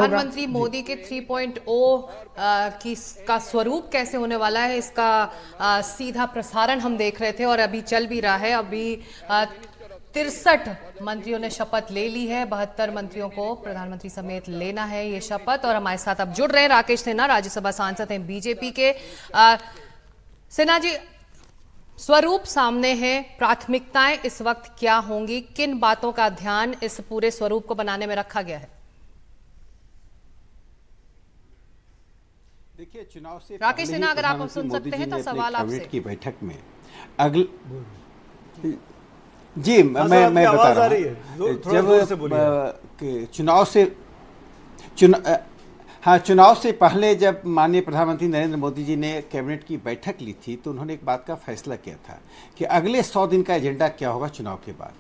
प्रधानमंत्री मोदी के 3.0 का स्वरूप कैसे होने वाला है, इसका सीधा प्रसारण हम देख रहे थे और अभी चल भी रहा है। अभी 63 मंत्रियों ने शपथ ले ली है। 72 मंत्रियों को प्रधानमंत्री समेत लेना है ये शपथ। और हमारे साथ अब जुड़ रहे हैं राकेश सिन्हा, राज्यसभा सांसद हैं बीजेपी के। सिन्हा जी, स्वरूप सामने है, प्राथमिकताएं इस वक्त क्या होंगी, किन बातों का ध्यान इस पूरे स्वरूप को बनाने में रखा गया है? देखिए, चुनाव से राकेश सिन्हा, अगर आप सुन सकते हैं तो सवाल आपसे। की बैठक में अगले जी मैं बता रहा हूँ, जब चुनाव से पहले जब माननीय प्रधानमंत्री नरेंद्र मोदी जी ने कैबिनेट की बैठक ली थी तो उन्होंने एक बात का फैसला किया था कि अगले 100 दिन का एजेंडा क्या होगा चुनाव के बाद।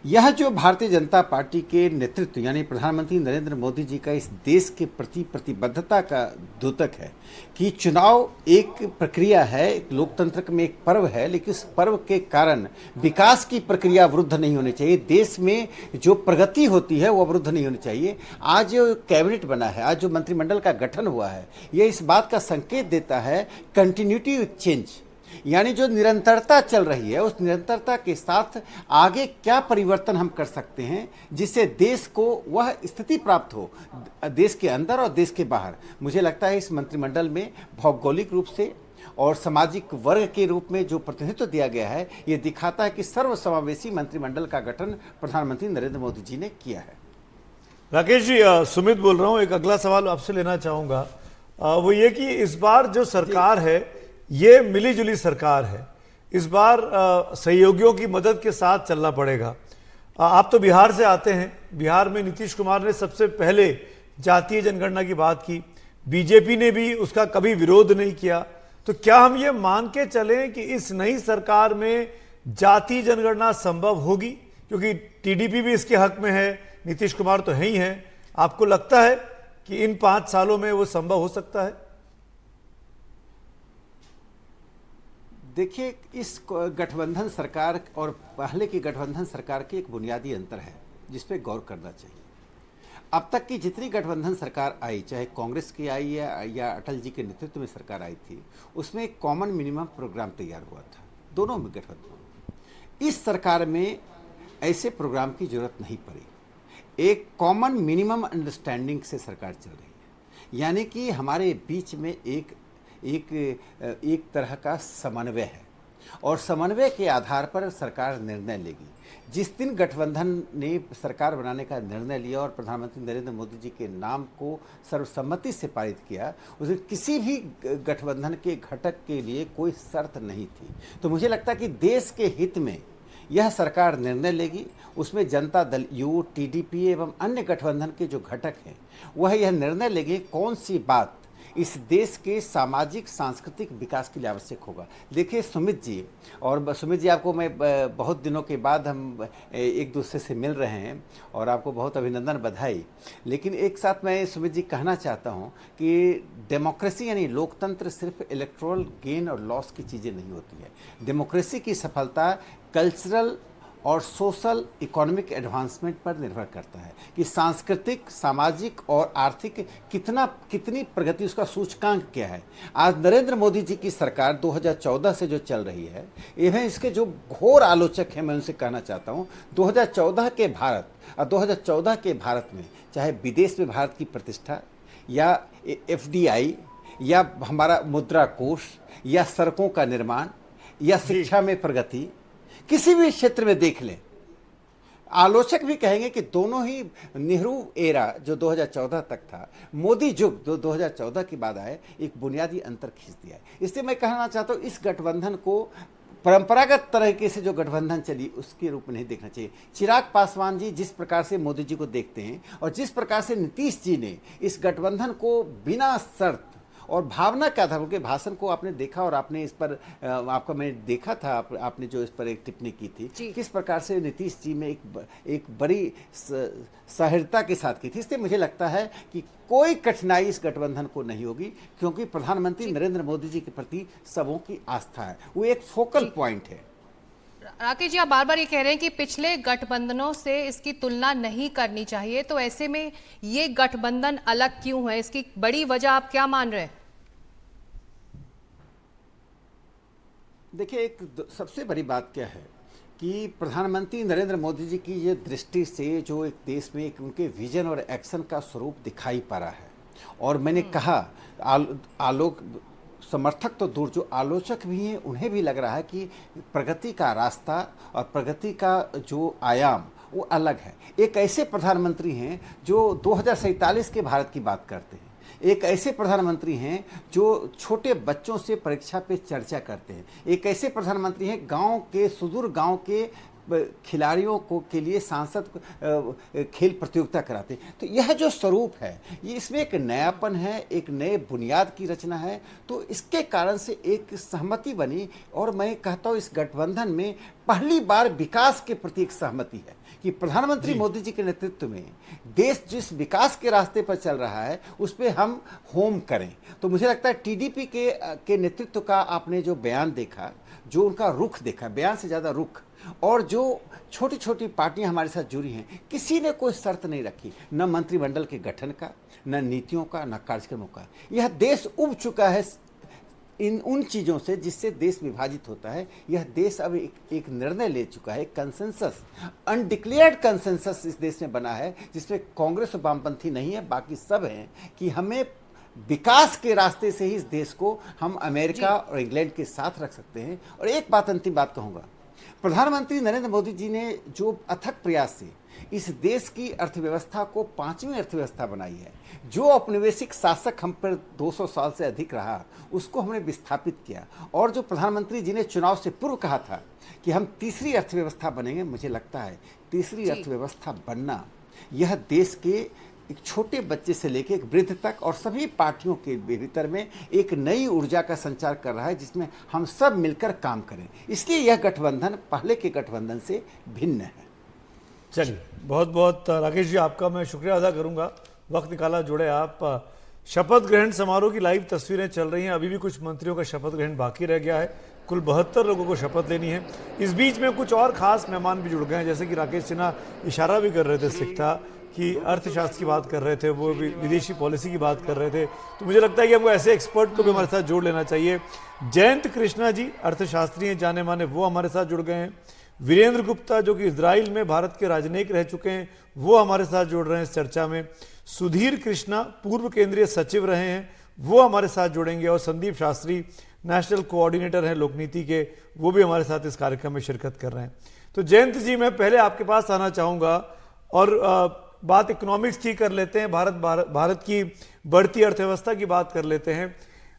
यह जो भारतीय जनता पार्टी के नेतृत्व यानी प्रधानमंत्री नरेंद्र मोदी जी का इस देश के प्रति प्रतिबद्धता का द्योतक है कि चुनाव एक प्रक्रिया है, एक लोकतंत्र में एक पर्व है, लेकिन उस पर्व के कारण विकास की प्रक्रिया अवरुद्ध नहीं होनी चाहिए। देश में जो प्रगति होती है वो अवरुद्ध नहीं होनी चाहिए। आज जो कैबिनेट बना है, आज जो मंत्रिमंडल का गठन हुआ है, ये इस बात का संकेत देता है कंटिन्यूटी विथ चेंज, यानी जो निरंतरता चल रही है उस निरंतरता के साथ आगे क्या परिवर्तन हम कर सकते हैं जिससे देश को वह स्थिति प्राप्त हो, देश के अंदर और देश के बाहर। मुझे लगता है इस मंत्रिमंडल में भौगोलिक रूप से और सामाजिक वर्ग के रूप में जो प्रतिनिधित्व दिया गया है, ये दिखाता है कि सर्वसमावेशी मंत्रिमंडल का गठन प्रधानमंत्री नरेंद्र मोदी जी ने किया है। राकेश जी, सुमित बोल रहा हूँ। एक अगला सवाल आपसे लेना चाहूंगा, वो ये कि इस बार जो सरकार है ये मिलीजुली सरकार है। इस बार सहयोगियों की मदद के साथ चलना पड़ेगा। आप तो बिहार से आते हैं। बिहार में नीतीश कुमार ने सबसे पहले जातीय जनगणना की बात की, बीजेपी ने भी उसका कभी विरोध नहीं किया। तो क्या हम ये मान के चलें कि इस नई सरकार में जातीय जनगणना संभव होगी? क्योंकि टीडीपी भी इसके हक में है, नीतीश कुमार तो है ही हैं। आपको लगता है कि इन 5 सालों में वो संभव हो सकता है? देखिए, इस गठबंधन सरकार और पहले की गठबंधन सरकार के एक बुनियादी अंतर है जिस पे गौर करना चाहिए। अब तक की जितनी गठबंधन सरकार आई, चाहे कांग्रेस की आई या अटल जी के नेतृत्व में सरकार आई थी, उसमें एक कॉमन मिनिमम प्रोग्राम तैयार हुआ था दोनों में गठबंधन। इस सरकार में ऐसे प्रोग्राम की जरूरत नहीं पड़ी। एक कॉमन मिनिमम अंडरस्टैंडिंग से सरकार चल रही है, यानी कि हमारे बीच में एक तरह का समन्वय है और समन्वय के आधार पर सरकार निर्णय लेगी। जिस दिन गठबंधन ने सरकार बनाने का निर्णय लिया और प्रधानमंत्री नरेंद्र मोदी जी के नाम को सर्वसम्मति से पारित किया, उस दिन किसी भी गठबंधन के घटक के लिए कोई शर्त नहीं थी। तो मुझे लगता है कि देश के हित में यह सरकार निर्णय लेगी। उसमें जनता दल यू, टीडीपी एवं अन्य गठबंधन के जो घटक हैं वह यह निर्णय लेंगे कौन सी बात इस देश के सामाजिक सांस्कृतिक विकास के लिए आवश्यक होगा। देखिए सुमित जी, आपको मैं बहुत दिनों के बाद हम एक दूसरे से मिल रहे हैं और आपको बहुत अभिनंदन, बधाई। लेकिन एक साथ मैं सुमित जी कहना चाहता हूं कि डेमोक्रेसी यानी लोकतंत्र सिर्फ इलेक्टोरल गेन और लॉस की चीज़ें नहीं होती है। डेमोक्रेसी की सफलता कल्चरल और सोशल इकोनॉमिक एडवांसमेंट पर निर्भर करता है कि सांस्कृतिक, सामाजिक और आर्थिक कितनी प्रगति, उसका सूचकांक क्या है। आज नरेंद्र मोदी जी की सरकार 2014 से जो चल रही है, इन्हें इसके जो घोर आलोचक हैं मैं उनसे कहना चाहता हूँ, 2014 के भारत और 2014 के भारत में चाहे विदेश में भारत की प्रतिष्ठा या FDI या हमारा मुद्रा कोष या सड़कों का निर्माण या शिक्षा में प्रगति, किसी भी क्षेत्र में देख लें, आलोचक भी कहेंगे कि दोनों ही नेहरू एरा जो 2014 तक था, मोदी युग जो 2014 के बाद आए, एक बुनियादी अंतर खींच दिया है। इसलिए मैं कहना चाहता हूँ इस गठबंधन को परंपरागत तरीके से जो गठबंधन चली उसके रूप में नहीं देखना चाहिए। चिराग पासवान जी जिस प्रकार से मोदी जी को देखते हैं और जिस प्रकार से नीतीश जी ने इस गठबंधन को बिना शर्त और भावना के आधार के भाषण को आपने देखा और आपने इस पर आपका मैंने देखा था, आपने जो इस पर एक टिप्पणी की थी, किस प्रकार से नीतीश जी में एक बड़ी सहृदयता के साथ की थी। इसलिए मुझे लगता है कि कोई कठिनाई इस गठबंधन को नहीं होगी क्योंकि प्रधानमंत्री नरेंद्र मोदी जी के प्रति सबों की आस्था है, वो एक फोकल पॉइंट है। राकेश जी, आप बार बार ये कह रहे हैं कि पिछले गठबंधनों से इसकी तुलना नहीं करनी चाहिए, तो ऐसे में ये गठबंधन अलग क्यों है? इसकी बड़ी वजह आप क्या मान रहे हैं? देखिए, सबसे बड़ी बात क्या है कि प्रधानमंत्री नरेंद्र मोदी जी की ये दृष्टि से जो एक देश में एक उनके विजन और एक्शन का स्वरूप दिखाई पड़ रहा है। और मैंने कहा आलोक समर्थक तो दूर, जो आलोचक भी हैं उन्हें भी लग रहा है कि प्रगति का रास्ता और प्रगति का जो आयाम वो अलग है। एक ऐसे प्रधानमंत्री हैं जो 2047 के भारत की बात करते हैं। एक ऐसे प्रधानमंत्री हैं जो छोटे बच्चों से परीक्षा पे चर्चा करते हैं। एक ऐसे प्रधानमंत्री हैं गांव के, सुदूर गांव के खिलाड़ियों को के लिए सांसद खेल प्रतियोगिता कराते हैं। तो यह जो स्वरूप है, ये इसमें एक नयापन है, एक नए बुनियाद की रचना है। तो इसके कारण से एक सहमति बनी और मैं कहता हूँ इस गठबंधन में पहली बार विकास के प्रति एक सहमति है कि प्रधानमंत्री मोदी जी के नेतृत्व में देश जिस विकास के रास्ते पर चल रहा है उस पर हम होम करें। तो मुझे लगता है टीडीपी के नेतृत्व का आपने जो बयान देखा, जो उनका रुख देखा, बयान से ज़्यादा रुख, और जो छोटी छोटी पार्टियां हमारे साथ जुड़ी हैं, किसी ने कोई शर्त नहीं रखी, न मंत्रिमंडल के गठन का, न नीतियों का, न कार्यक्रमों का। यह देश उब चुका है उन चीज़ों से जिससे देश विभाजित होता है। यह देश अब एक निर्णय ले चुका है, कंसेंसस, अनडिक्लेयर्ड कंसेंसस इस देश में बना है, जिसमें कांग्रेस और वामपंथी नहीं है, बाकी सब हैं, कि हमें विकास के रास्ते से ही इस देश को हम अमेरिका और इंग्लैंड के साथ रख सकते हैं। और एक बात, अंतिम बात कहूँगा, प्रधानमंत्री नरेंद्र मोदी जी ने जो अथक प्रयास से इस देश की अर्थव्यवस्था को 5वीं अर्थव्यवस्था बनाई है, जो औपनिवेशिक शासक हम पर 200 साल से अधिक रहा, उसको हमने विस्थापित किया। और जो प्रधानमंत्री जी ने चुनाव से पूर्व कहा था कि हम तीसरी अर्थव्यवस्था बनेंगे, मुझे लगता है तीसरी अर्थव्यवस्था बनना यह देश के एक छोटे बच्चे से लेकर एक वृद्ध तक और सभी पार्टियों के भीतर में एक नई ऊर्जा का संचार कर रहा है, जिसमें हम सब मिलकर काम करें। इसलिए यह गठबंधन पहले के गठबंधन से भिन्न है। चलिए, बहुत बहुत राकेश जी आपका मैं शुक्रिया अदा करूंगा, वक्त निकाला, जुड़े आप। शपथ ग्रहण समारोह की लाइव तस्वीरें चल रही हैं। अभी भी कुछ मंत्रियों का शपथ ग्रहण बाकी रह गया है। कुल 72 लोगों को शपथ लेनी है। इस बीच में कुछ और खास मेहमान भी जुड़ गए हैं, जैसे कि राकेश सिन्हा इशारा भी कर रहे थे सिक्ता कि अर्थशास्त्र की बात कर रहे थे, वो भी विदेशी पॉलिसी की बात कर रहे थे। तो मुझे लगता है कि हमको ऐसे एक्सपर्ट को भी हमारे साथ जोड़ लेना चाहिए। जयंत कृष्णा जी अर्थशास्त्री हैं, जाने माने, वो हमारे साथ जुड़ गए हैं। वीरेंद्र गुप्ता जो कि इजराइल में भारत के राजनयिक रह चुके हैं, वो हमारे साथ जुड़ रहे हैं इस चर्चा में। सुधीर कृष्णा पूर्व केंद्रीय सचिव रहे हैं, वो हमारे साथ जुड़ेंगे। और संदीप शास्त्री नेशनल कोऑर्डिनेटर हैं लोकनीति के, वो भी हमारे साथ इस कार्यक्रम में शिरकत कर रहे हैं। तो जयंत जी, मैं पहले आपके पास आना चाहूँगा और बात इकोनॉमिक्स की कर लेते हैं, भारत की बढ़ती अर्थव्यवस्था की बात कर लेते हैं।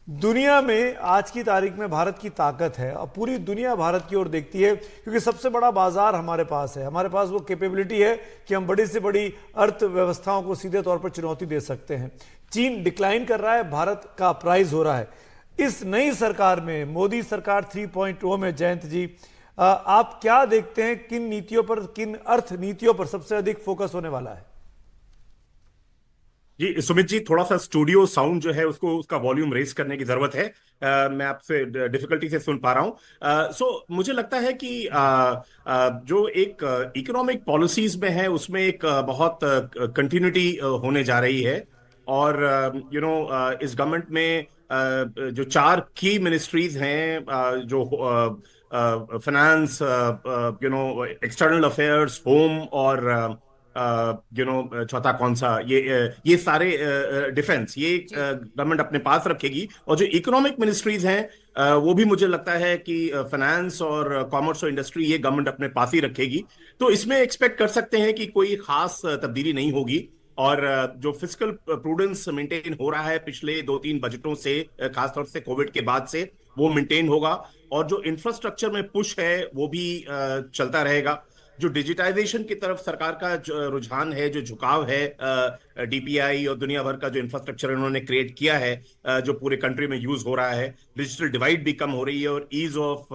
दुनिया में आज की तारीख में भारत की ताकत है और पूरी दुनिया भारत की ओर देखती है, क्योंकि सबसे बड़ा बाजार हमारे पास है। हमारे पास वो कैपेबिलिटी है कि हम बड़ी से बड़ी अर्थव्यवस्थाओं को सीधे तौर पर चुनौती दे सकते हैं। चीन डिक्लाइन कर रहा है, भारत का प्राइज हो रहा है। इस नई सरकार में, मोदी सरकार 3.0 में, जयंत जी आप क्या देखते हैं, किन नीतियों पर, किन अर्थ नीतियों पर सबसे अधिक फोकस होने वाला है? जी सुमित जी, थोड़ा सा स्टूडियो साउंड जो है उसको, उसका वॉल्यूम रेस करने की जरूरत है। मैं आपसे डिफिकल्टी से सुन पा रहा हूँ। मुझे लगता है कि जो एक इकोनॉमिक पॉलिसीज में है उसमें एक बहुत कंटिन्यूटी होने जा रही है। और इस गवर्नमेंट में जो 4 की मिनिस्ट्रीज हैं, जो फाइनेंस, एक्सटर्नल अफेयर्स, होम और चौथा कौन सा, ये सारे डिफेंस, ये गवर्नमेंट अपने पास रखेगी। और जो इकोनॉमिक मिनिस्ट्रीज हैं वो भी मुझे लगता है कि फाइनेंस और कॉमर्स और इंडस्ट्री ये गवर्नमेंट अपने पास ही रखेगी। तो इसमें एक्सपेक्ट कर सकते हैं कि कोई खास तब्दीली नहीं होगी। और जो फिस्कल प्रूडेंस मेंटेन हो रहा है पिछले 2-3 बजटों से, खासतौर से कोविड के बाद से, वो मेंटेन होगा। और जो इंफ्रास्ट्रक्चर में पुश है वो भी चलता रहेगा। जो डिजिटाइजेशन की तरफ सरकार का रुझान है, जो झुकाव है, डीपीआई और दुनिया भर का जो इंफ्रास्ट्रक्चर इन्होंने क्रिएट किया है, जो पूरे कंट्री में यूज हो रहा है, डिजिटल डिवाइड भी कम हो रही है और ease of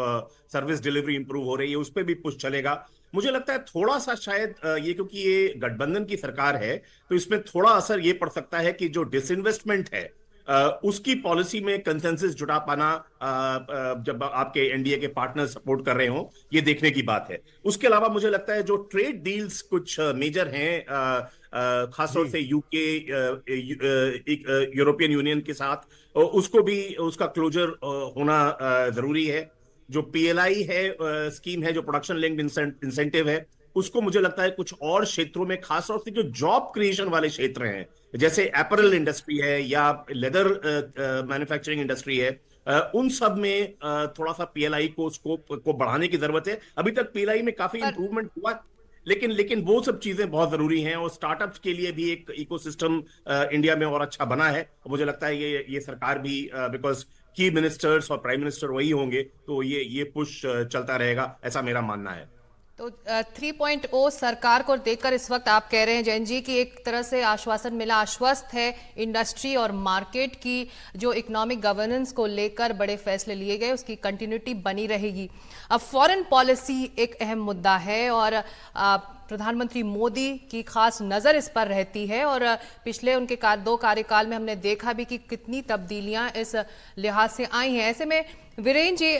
service delivery improve हो रही है, उस पर भी पुश चलेगा। मुझे लगता है थोड़ा सा शायद ये, क्योंकि ये गठबंधन की सरकार है, तो इसमें थोड़ा असर ये पड़ सकता है कि जो डिसइन्वेस्टमेंट है उसकी पॉलिसी में कंसेंसस जुटा पाना जब आपके एनडीए के पार्टनर सपोर्ट कर रहे हो, ये देखने की बात है। उसके अलावा मुझे लगता है जो ट्रेड डील्स कुछ मेजर हैं, खासतौर से यूके, यूरोपियन यूनियन के साथ, उसको भी उसका क्लोजर होना जरूरी है। जो पीएलआई है, स्कीम है, जो प्रोडक्शन लिंक्ड इंसेंटिव है, उसको मुझे लगता है कुछ और क्षेत्रों में, खासतौर से जो जॉब क्रिएशन वाले क्षेत्र हैं, जैसे एपरल इंडस्ट्री है या लेदर मैन्युफैक्चरिंग इंडस्ट्री है, उन सब में थोड़ा सा पीएलआई को स्कोप को बढ़ाने की जरूरत है। अभी तक पीएलआई में काफी इंप्रूवमेंट हुआ, लेकिन वो सब चीजें बहुत जरूरी हैं, और स्टार्टअप्स के लिए भी एक इकोसिस्टम इंडिया में और अच्छा बना है। मुझे लगता है ये सरकार भी, बिकॉज की मिनिस्टर्स और प्राइम मिनिस्टर वही होंगे, तो ये पुश चलता रहेगा, ऐसा मेरा मानना है। तो 3.0 सरकार को देखकर इस वक्त आप कह रहे हैं जैन जी कि एक तरह से आश्वासन मिला, आश्वस्त है इंडस्ट्री और मार्केट की, जो इकोनॉमिक गवर्नेंस को लेकर बड़े फैसले लिए गए उसकी कंटिन्यूटी बनी रहेगी। अब फॉरेन पॉलिसी एक अहम मुद्दा है और प्रधानमंत्री मोदी की खास नजर इस पर रहती है, और पिछले उनके 2 कार्यकाल में हमने देखा भी कि कितनी तब्दीलियां इस लिहाज से आई हैं। ऐसे में वीरेन जी,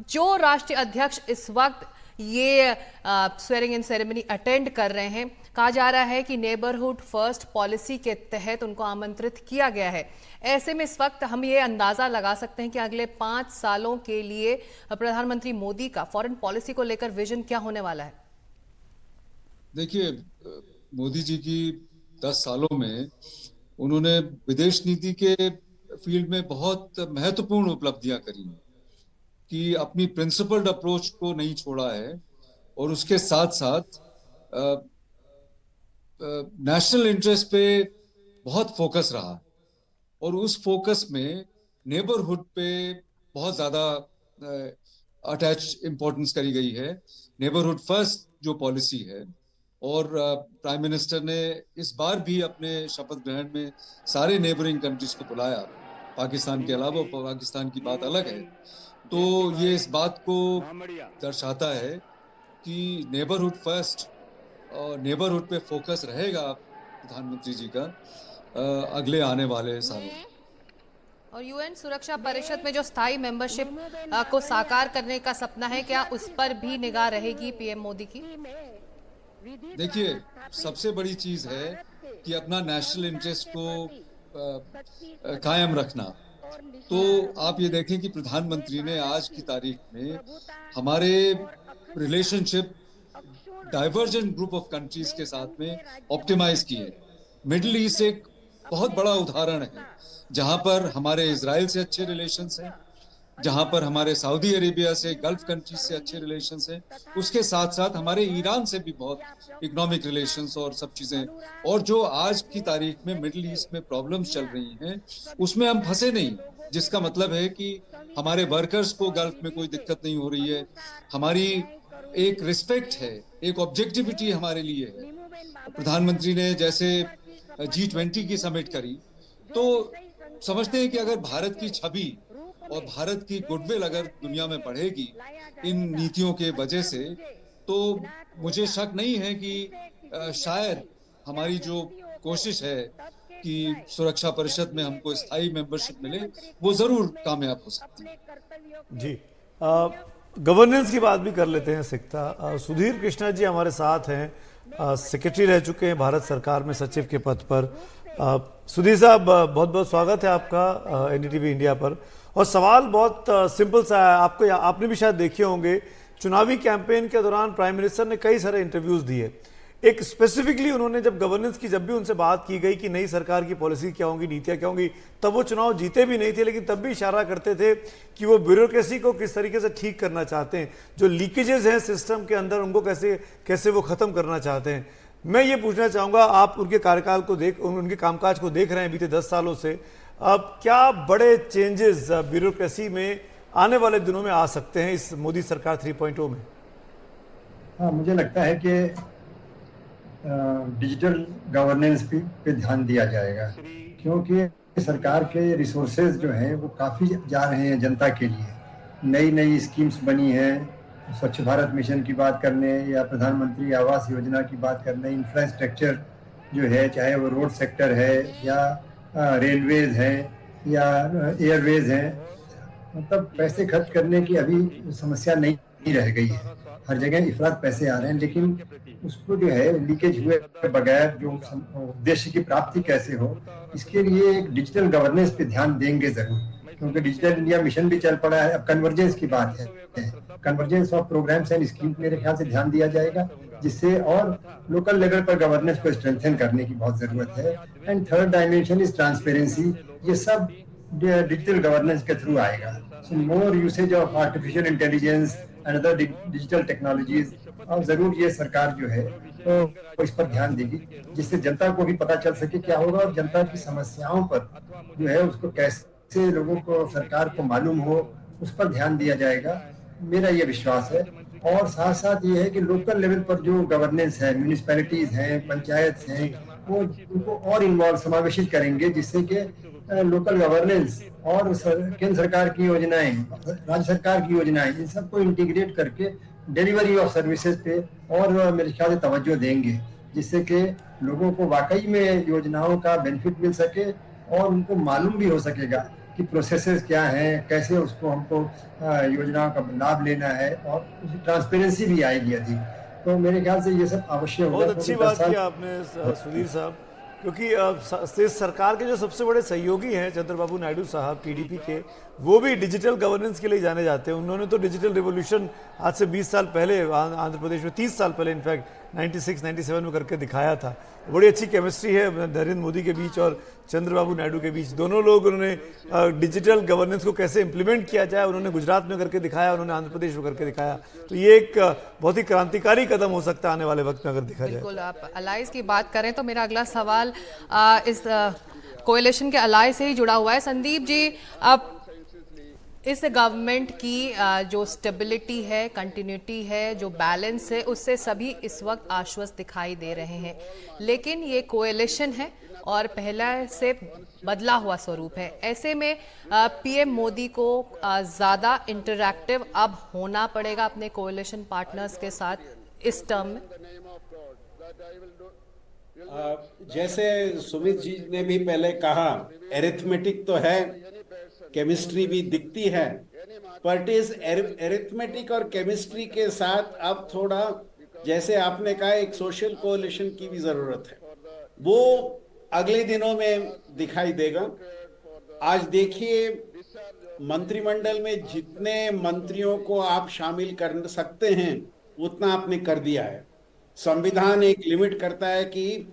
जो राष्ट्रीय अध्यक्ष इस वक्त ये स्वेरिंग इन सेरेमनी अटेंड कर रहे हैं, कहा जा रहा है कि नेबरहुड फर्स्ट पॉलिसी के तहत उनको आमंत्रित किया गया है। ऐसे में इस वक्त हम ये अंदाजा लगा सकते हैं कि अगले 5 सालों के लिए प्रधानमंत्री मोदी का फॉरेन पॉलिसी को लेकर विजन क्या होने वाला है? देखिए, मोदी जी की 10 सालों में उन्होंने विदेश नीति के फील्ड में बहुत महत्वपूर्ण उपलब्धियां करी, कि अपनी प्रिंसिपल्ड अप्रोच को नहीं छोड़ा है, और उसके साथ साथ नेशनल इंटरेस्ट पे बहुत फोकस रहा, और उस फोकस में नेबरहुड पे बहुत ज्यादा अटैच इंपॉर्टेंस करी गई है। नेबरहुड फर्स्ट जो पॉलिसी है, और प्राइम मिनिस्टर ने इस बार भी अपने शपथ ग्रहण में सारे नेबरिंग कंट्रीज को बुलाया, पाकिस्तान के अलावा। पाकिस्तान की बात अलग है, तो ये इस बात को दर्शाता है कि नेबरहुड फर्स्ट और नेबरहुड पे फोकस रहेगा प्रधानमंत्री जी का अगले आने वाले सालों में। और यूएन सुरक्षा परिषद में जो स्थायी मेंबरशिप को साकार करने का सपना है, क्या उस पर भी निगाह रहेगी पीएम मोदी की? देखिए, सबसे बड़ी चीज है कि अपना नेशनल इंटरेस्ट को कायम रखना। तो आप ये देखें कि प्रधानमंत्री ने आज की तारीख में हमारे relationship divergent group of countries के साथ में ऑप्टिमाइज किए। मिडिल ईस्ट एक बहुत बड़ा उदाहरण है, जहां पर हमारे इजराइल से अच्छे रिलेशंस हैं, जहां पर हमारे सऊदी अरेबिया से, गल्फ कंट्रीज से अच्छे रिलेशंस हैं, उसके साथ साथ हमारे ईरान से भी बहुत इकोनॉमिक रिलेशंस और सब चीजें। और जो आज की तारीख में मिडिल ईस्ट में प्रॉब्लम्स चल रही हैं, उसमें हम फंसे नहीं, जिसका मतलब है कि हमारे वर्कर्स को गल्फ में कोई दिक्कत नहीं हो रही है, हमारी एक रिस्पेक्ट है, एक ऑब्जेक्टिविटी हमारे लिए है। प्रधानमंत्री ने जैसे G20 की समिट करी, तो समझते हैं कि अगर भारत की छवि और भारत की गुडविल अगर दुनिया में बढ़ेगी इन नीतियों के वजह से, तो मुझे शक नहीं है कि शायद हमारी जो कोशिश है कि सुरक्षा परिषद में हमको स्थायी मेंबरशिप मिले, वो जरूर कामयाब हो सकती है। जी, गवर्नेंस की बात भी कर लेते हैं सिकता। सुधीर कृष्णा जी हमारे साथ हैं, सेक्रेटरी रह चुके हैं भारत सरकार में सचिव के पद पर। सुधीर साहब, बहुत बहुत स्वागत है आपका एनडीटीवी इंडिया पर। और सवाल बहुत सिंपल सा है, आपने भी शायद देखे होंगे, चुनावी कैंपेन के दौरान प्राइम मिनिस्टर ने कई सारे इंटरव्यूज दिए। एक स्पेसिफिकली उन्होंने जब गवर्नेंस की, जब भी उनसे बात की गई कि नई सरकार की पॉलिसी क्या होंगी, नीतियां क्या होंगी, तब वो चुनाव जीते भी नहीं थे, लेकिन तब भी इशारा करते थे कि वो ब्यूरोक्रेसी को किस तरीके से ठीक करना चाहते हैं, जो लीकेजेस हैं सिस्टम के अंदर उनको कैसे वो खत्म करना चाहते हैं। मैं ये पूछना चाहूंगा, आप उनके कार्यकाल को उनके कामकाज को देख रहे हैं बीते 10 सालों से, अब क्या बड़े चेंजेस ब्यूरोक्रेसी में आने वाले दिनों में आ सकते हैं इस मोदी सरकार 3.0 में? हाँ, मुझे लगता है कि डिजिटल गवर्नेंस पे ध्यान दिया जाएगा, क्योंकि सरकार के रिसोर्सेज जो हैं वो काफ़ी जा रहे हैं जनता के लिए। नई नई स्कीम्स बनी हैं, स्वच्छ भारत मिशन की बात करने या प्रधानमंत्री आवास योजना की बात करने, इंफ्रास्ट्रक्चर जो है, चाहे वो रोड सेक्टर है या रेलवेज है या एयरवेज हैं, मतलब पैसे खर्च करने की अभी समस्या नहीं रह गई है। हर जगह इफरात पैसे आ रहे हैं, लेकिन उसको जो है लीकेज हुए बगैर जो उद्देश्य की प्राप्ति कैसे हो, इसके लिए एक डिजिटल गवर्नेंस पे ध्यान देंगे जरूर, क्योंकि डिजिटल इंडिया मिशन भी चल पड़ा है। अब कन्वर्जेंस की बात है, convergence of programmes and scheme मेरे ख्याल से ध्यान दिया जाएगा, जिससे और लोकल लेवल पर गवर्नेंस को स्ट्रेंथन करने की बहुत जरूरत है। And third dimension is transparency, ये सब डिजिटल गवर्नेंस के थ्रू आएगा। So more usage of artificial intelligence and other digital technologies, और जरूर ये सरकार जो है तो इस पर ध्यान देगी, जिससे जनता को भी पता चल सके क्या होगा, और जनता की समस्याओं पर जो है उसको कैसे लोगों को, सरकार को मालूम हो, उस पर ध्यान दिया जाएगा, मेरा ये विश्वास है। और साथ साथ ये है कि लोकल लेवल पर जो गवर्नेंस है, म्यूनिसिपैलिटीज हैं, पंचायत हैं, वो उनको और इन्वॉल्व, समावेशित करेंगे, जिससे कि लोकल गवर्नेंस और केंद्र सरकार की योजनाएं, राज्य सरकार की योजनाएं, इन सबको इंटीग्रेट करके डिलीवरी ऑफ सर्विसेज पे और मेरे ख्याल से तवज्जो देंगे, जिससे कि लोगों को वाकई में योजनाओं का बेनिफिट मिल सके और उनको मालूम भी हो सकेगा कि प्रोसेसेस क्या हैं, कैसे उसको हमको योजनाओं का लाभ लेना है, और उसकी ट्रांसपेरेंसी भी आएगी अधिक। तो मेरे ख्याल से ये सब आवश्यक होगा। बहुत अच्छी बात की आपने सुधीर साहब, क्योंकि सरकार के जो सबसे बड़े सहयोगी हैं चंद्रबाबू नायडू साहब टीडीपी के, वो भी डिजिटल गवर्नेंस के लिए जाने जाते हैं। उन्होंने तो डिजिटल रिवॉल्यूशन आज से 20 साल पहले आंध्र प्रदेश में, 30 साल पहले इनफैक्ट 96-97 में करके दिखाया था। बड़ी अच्छी केमिस्ट्री है नरेंद्र मोदी के बीच और चंद्रबाबू नायडू के बीच। दोनों लोग, उन्होंने डिजिटल गवर्नेंस को कैसे इंप्लीमेंट किया जाए, उन्होंने गुजरात में करके दिखाया, उन्होंने आंध्र प्रदेश में करके दिखाया। तो ये एक बहुत ही क्रांतिकारी कदम हो सकता है आने वाले वक्त में अगर देखा जाए। बिल्कुल, आप अलाइज की बात करें तो मेरा अगला सवाल इस कोएलिशन के अलाय से ही जुड़ा हुआ है। संदीप जी, अब इस गवर्नमेंट की जो स्टेबिलिटी है, कंटिन्यूटी है, जो बैलेंस है, उससे सभी इस वक्त आश्वस्त दिखाई दे रहे हैं, लेकिन ये कोएलिशन है और पहला से बदला हुआ स्वरूप है। ऐसे में पीएम मोदी को ज़्यादा इंटरैक्टिव अब होना पड़ेगा अपने कोएलिशन पार्टनर्स के साथ इस टर्म में। जैसे सुमित जी ने भी पहले कहा, एरिथमेटिक तो है, केमिस्ट्री भी दिखती है, बट इस एरिथमेटिक और केमिस्ट्री के साथ अब थोड़ा, जैसे आपने कहा, एक सोशल कोalition की भी जरूरत है। वो अगले दिनों में दिखाई देगा। आज देखिए, मंत्रिमंडल में जितने मंत्रियों को आप शामिल कर सकते हैं उतना आपने कर दिया है। संविधान एक लिमिट करता है कि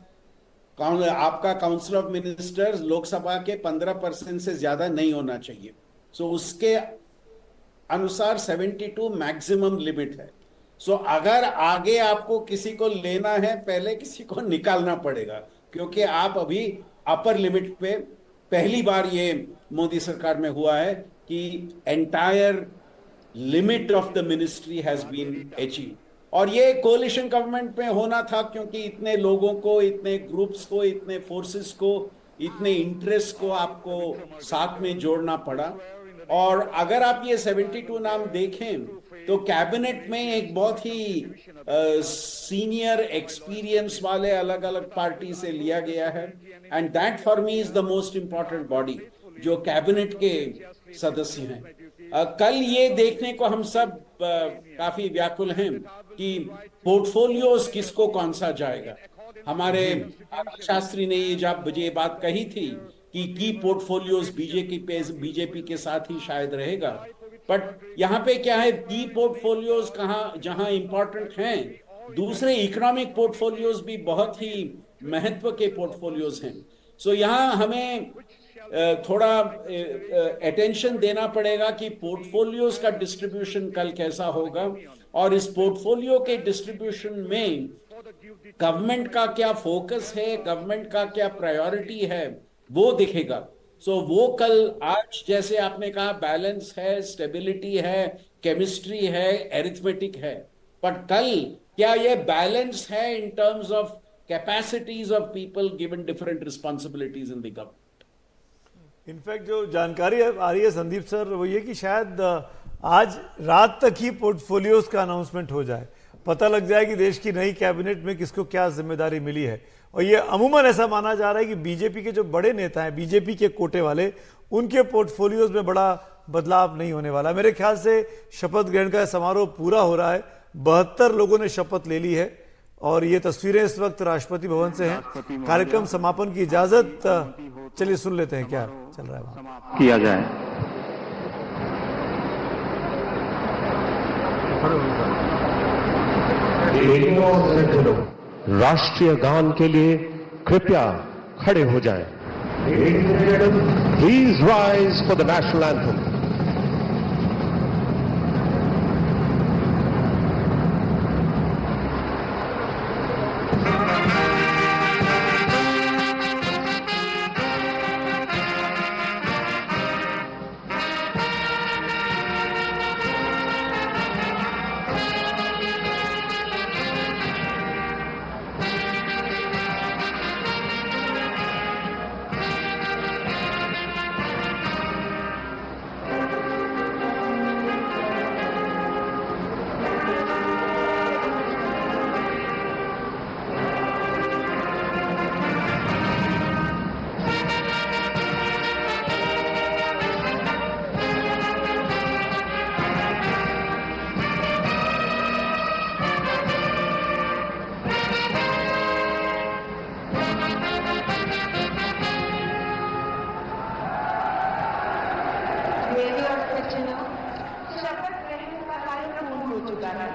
आपका काउंसिल ऑफ मिनिस्टर्स लोकसभा के 15% से ज्यादा नहीं होना चाहिए। सो उसके अनुसार 72 मैक्सिमम लिमिट है। सो अगर आगे आपको किसी को लेना है, पहले किसी को निकालना पड़ेगा, क्योंकि आप अभी अपर लिमिट पे, पहली बार ये मोदी सरकार में हुआ है कि entire limit of the ministry has been achieved. और ये कोलिशन गवर्नमेंट में होना था, क्योंकि इतने लोगों को, इतने ग्रुप्स को, इतने फोर्सेस को, इतने इंटरेस्ट को आपको साथ में जोड़ना पड़ा। और अगर आप ये 72 नाम देखें तो कैबिनेट में एक बहुत ही सीनियर एक्सपीरियंस वाले अलग अलग पार्टी से लिया गया है। And that for me is the most important body, जो कैबिनेट के सदस्य हैं। कल ये देखने को हम सब काफी व्याकुल हैं कि पोर्टफोलियोज किसको कौन सा जाएगा। हमारे शास्त्री ने ये बात कही थी कि की पोर्टफोलियोज बीजेपी के साथ ही शायद रहेगा। बट यहाँ पे क्या है, की पोर्टफोलियोज कहाँ, जहां इंपॉर्टेंट हैं, दूसरे इकोनॉमिक पोर्टफोलियोज भी बहुत ही महत्व के पोर्टफोलियोज हैं। सो यहाँ हमें थोड़ा अटेंशन देना पड़ेगा कि पोर्टफोलियोज का डिस्ट्रीब्यूशन कल कैसा होगा, और इस पोर्टफोलियो के डिस्ट्रीब्यूशन में गवर्नमेंट का क्या फोकस है, गवर्नमेंट का क्या प्रायोरिटी है, वो दिखेगा। सो वो कल, आज जैसे आपने कहा, बैलेंस है, स्टेबिलिटी है, केमिस्ट्री है, एरिथमेटिक है, बट कल क्या ये बैलेंस है in terms of capacities of people given different responsibilities in the government. In fact जो जानकारी आ रही है संदीप सर, वो ये कि शायद आज रात तक ही पोर्टफोलियोज का अनाउंसमेंट हो जाए। पता लग जाए कि देश की नई कैबिनेट में किसको क्या जिम्मेदारी मिली है। और ये अमूमन ऐसा माना जा रहा है कि बीजेपी के जो बड़े नेता हैं, बीजेपी के कोटे वाले, उनके पोर्टफोलियोज में बड़ा बदलाव नहीं होने वाला। मेरे ख्याल से शपथ ग्रहण का समारोह पूरा हो रहा है, 72 लोगों ने शपथ ले ली है और ये तस्वीरें इस वक्त राष्ट्रपति भवन से हैं। कार्यक्रम समापन की इजाजत, चलिए सुन लेते हैं क्या चल रहा है वहां। किया जाए। राष्ट्रीय गान के लिए कृपया खड़े हो जाएं। Please rise for the national anthem. शपथ ग्रहण का कार्यक्रम हो चुका है।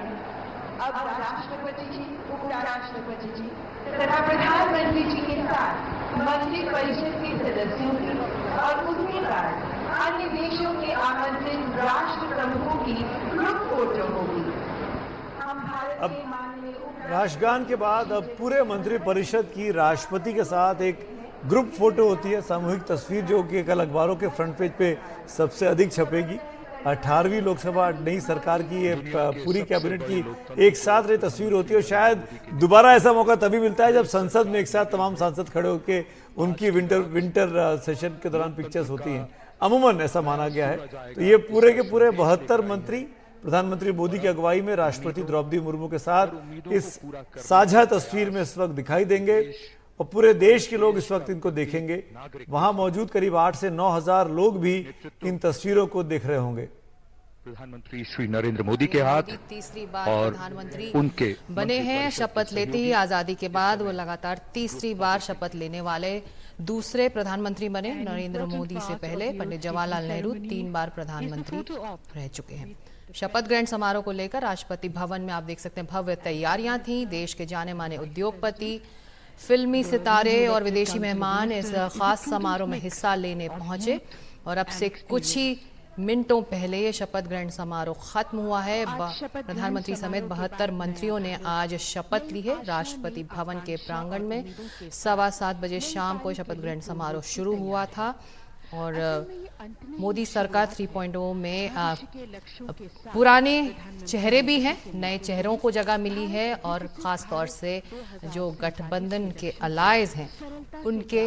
अब राष्ट्रपति जी, उपराष्ट्रपति जी तथा प्रधानमंत्री जी के साथ मंत्री परिषद के सदस्यों की और उसके बाद अन्य देशों के आमंत्रित राष्ट्र प्रमुखों की ग्रुप फोटो होगी। हम भारत के माननीय राष्ट्रगान के बाद अब पूरे मंत्री परिषद की राष्ट्रपति के साथ एक ग्रुप फोटो होती है, सामूहिक तस्वीर, जो कि कल अखबारों के फ्रंट पेज पे सबसे अधिक छपेगी। 18वीं लोकसभा नई सरकार की ये पूरी कैबिनेट की एक साथ रही तस्वीर होती है और शायद दोबारा ऐसा मौका तभी मिलता है जब संसद में एक साथ तमाम सांसद खड़े होकर उनकी विंटर सेशन के दौरान पिक्चर्स होती हैं। अमूमन ऐसा माना गया है। तो ये पूरे के पूरे 72 मंत्री प्रधानमंत्री मोदी की अगुवाई में राष्ट्रपति द्रौपदी मुर्मू के साथ इस साझा तस्वीर में इस वक्त दिखाई देंगे और पूरे देश के लोग इस वक्त इनको देखेंगे। वहां मौजूद करीब 8 से 9 हजार लोग भी इन तस्वीरों को देख रहे होंगे। प्रधानमंत्री श्री नरेंद्र मोदी के हाथ तीसरी बार और प्रधानमंत्री उनके बने हैं। शपथ लेते ही आजादी के बाद वो लगातार तीसरी बार शपथ लेने वाले दूसरे प्रधानमंत्री बने। नरेंद्र मोदी से पहले पंडित जवाहरलाल नेहरू 3 बार प्रधानमंत्री रह चुके हैं। शपथ ग्रहण समारोह को लेकर राष्ट्रपति भवन में आप देख सकते हैं भव्य तैयारियां थी। देश के जाने माने उद्योगपति, फिल्मी सितारे और विदेशी मेहमान इस खास समारोह में हिस्सा लेने पहुंचे और अब से कुछ ही मिनटों पहले ये शपथ ग्रहण समारोह खत्म हुआ है। प्रधानमंत्री समेत 72 मंत्रियों ने आज शपथ ली है। राष्ट्रपति भवन के प्रांगण में 7:15 बजे शाम को शपथ ग्रहण समारोह शुरू हुआ था और मोदी सरकार 3.0 में पुराने चेहरे भी हैं, नए चेहरों को जगह मिली है और ख़ास तौर से जो गठबंधन के अलायज हैं उनके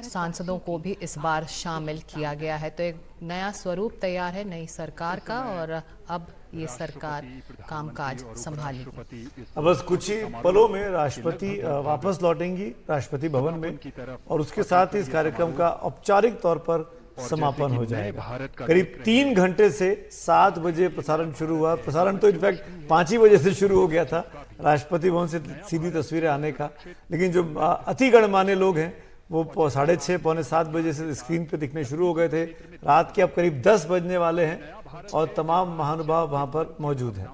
सांसदों को भी इस बार शामिल किया गया है। तो एक नया स्वरूप तैयार है नई सरकार का और अब ये सरकार कामकाज संभालेगी। अब बस कुछ ही पलों में राष्ट्रपति वापस लौटेंगी राष्ट्रपति भवन में और उसके साथ ही इस कार्यक्रम का औपचारिक तौर पर समापन हो जाएगा। करीब 3 घंटे से 7 बजे प्रसारण शुरू हुआ। प्रसारण तो इनफैक्ट 5 ही बजे से शुरू हो गया था राष्ट्रपति भवन से सीधी तस्वीरें आने का, लेकिन जो अति गणमान्य लोग हैं वो 6:30 पौने 7 बजे से स्क्रीन पे दिखने शुरू हो गए थे। रात के अब करीब 10 बजने वाले हैं और तमाम महानुभाव वहां पर मौजूद हैं।